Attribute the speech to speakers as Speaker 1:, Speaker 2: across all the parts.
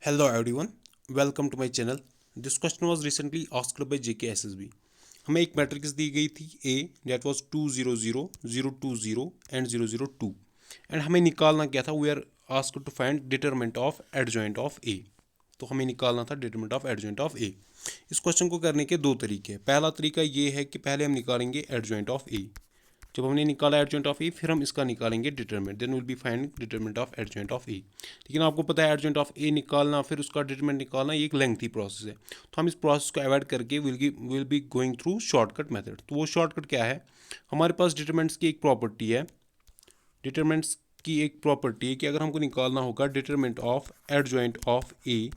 Speaker 1: Hello everyone, welcome to my channel. This question was recently asked by JK SSB. हमें एक matrix दी गई थी A that was 2 0 0 0 2 0 and 0 0 2 and हमें निकालना क्या था. We are asked to find determinant of adjoint of A. तो हमें निकालना था determinant of adjoint of A. इस क्वेश्चन को करने के दो तरीके हैं. पहला तरीका ये है कि पहले हम निकालेंगे एडजॉइंट ऑफ A. जब हमने निकाला एडजॉइंट ऑफ ए फिर हम इसका निकालेंगे determinant. Then will be find determinant of adjoint of A. लेकिन आपको पता है एडजॉइंट ऑफ ए निकालना फिर उसका डिटरमिनेंट निकालना ये एक लेंथी प्रोसेस है. तो हम इस प्रोसेस को अवॉइड करके will be going through shortcut method. तो वो शॉर्टकट क्या है, हमारे पास डिटरमिनेंट्स की एक प्रॉपर्टी है. डिटरमिनेंट्स की एक प्रॉपर्टी है कि अगर हमको निकालना होगा determinant of adjoint of A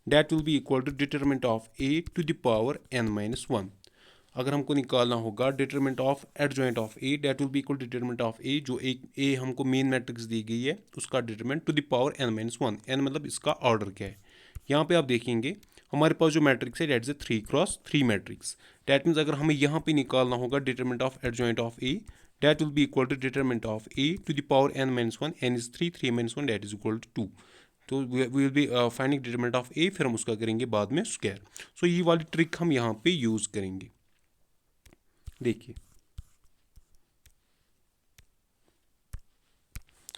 Speaker 1: that will be equal to determinant of A to the power n-1. अगर हमको निकालना होगा determinant of adjoint of A that will be equal determinant of A, जो एक ए हमको मेन मैट्रिक्स दी गई है उसका determinant to the power n-1. n मतलब इसका ऑर्डर क्या है. यहाँ पे आप देखेंगे हमारे पास जो मैट्रिक्स है that is a 3x3 matrix. That means अगर हमें यहाँ पे निकालना होगा determinant of adjoint of A that will be equal to determinant of A to the power n-1. n is 3, 3-1 that is equal to 2. तो we will be finding determinant of A, फिर हम उसका करेंगे बाद में स्क्वायर. सो ये वाली trick हम यहाँ पे यूज करेंगे. देखिए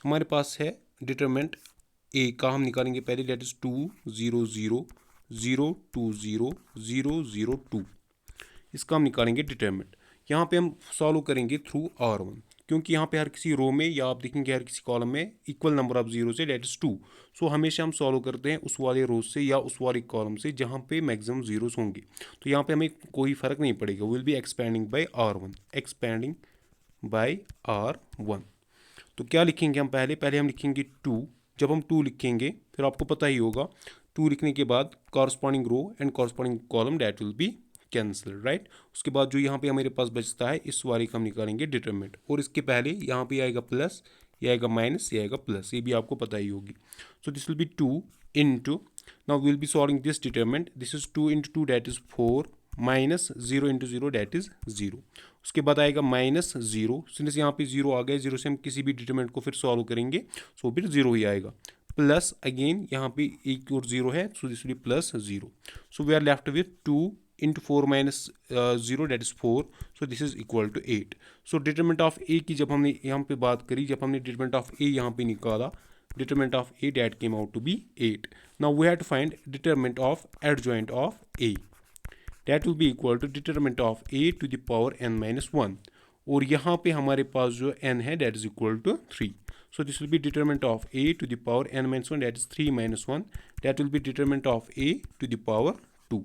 Speaker 1: हमारे पास है डिटरमिनेंट ए का, हम निकालेंगे पहले दैट इज 2 0 0 0 2 0 0 0 2. इसका हम निकालेंगे डिटरमिनेंट. यहाँ पे हम सॉल्व करेंगे थ्रू R1, क्योंकि यहाँ पे हर किसी रो में या आप देखेंगे हर किसी कॉलम में equal number of zero say that is 2. सो हमेशा हम सॉल्व करते हैं उस वाले रो से या उस वाले कॉलम से जहाँ पे मैक्सिमम जीरोस होंगे. तो यहाँ पे हमें कोई फर्क नहीं पड़ेगा. Will be expanding by R1, expanding by R1. तो क्या लिखेंगे हम पहले हम लिखेंगे 2. जब हम 2 लिखेंगे फिर आपको पता ही होगा 2 लिखने के बाद corresponding row and corresponding column that will be cancel, right. उसके बाद जो यहाँ पे हमारे पास बचता है इस वाले का हम निकालेंगे डिटरमिनेंट. और इसके पहले यहाँ पे आएगा प्लस, ये आएगा माइनस, ये आएगा प्लस, ये भी आपको पता ही होगी. सो this will B 2 into, now will be solving this determinant. This is 2 into 2 that is 4 minus 0 into 0 that is 0. उसके बाद आएगा माइनस 0. सिंस यहाँ पे 0 आ गया, 0 से हम किसी भी डिटरमिनेंट को फिर सॉल्व करेंगे सो फिर 0 ही आएगा. प्लस अगेन यहाँ पे एक और 0 है so this will be plus 0. So we are left with 2 into 4 minus 0 that is 4. So this is equal to 8. So determinant of A की जब हमने यहाँ पे बात करी, जब हमने डिटरमिनेंट ऑफ ए यहाँ पे निकाला, determinant of A det came out to be 8. Now we have to find determinant of adjoint of A. That will be equal to determinant of A to the power n-1. और यहाँ पे हमारे पास जो n है that is equal to 3. So this will be determinant of a to the power n-1 that is 3-1. That will be determinant of a to the power 2.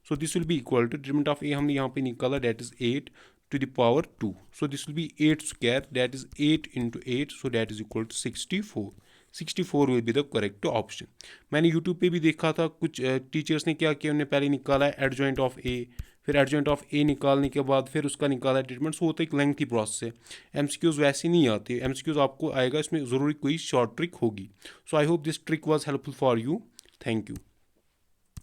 Speaker 1: So this will be equal to determinant of a हमने यहाँ पे निकाला that is 8 to the power 2. So this will be 8 square that is 8 into 8. So that is equal to 64. 64 will be the correct option. मैंने YouTube पे भी देखा था कुछ टीचर्स ने क्या किया, उन्होंने पहले निकाला है एडजॉइंट ऑफ ए, फिर एडजॉइंट ऑफ ए निकालने के बाद फिर उसका निकाला ट्रीटमेंट. सो होता है एक लेंथी प्रोसेस है. एमसीक्यूज वैसे नहीं आते. एमसीक्यूज आपको आएगा इसमें ज़रूरी कोई शॉर्ट ट्रिक होगी. So I hope this trick was helpful for you. Thank you.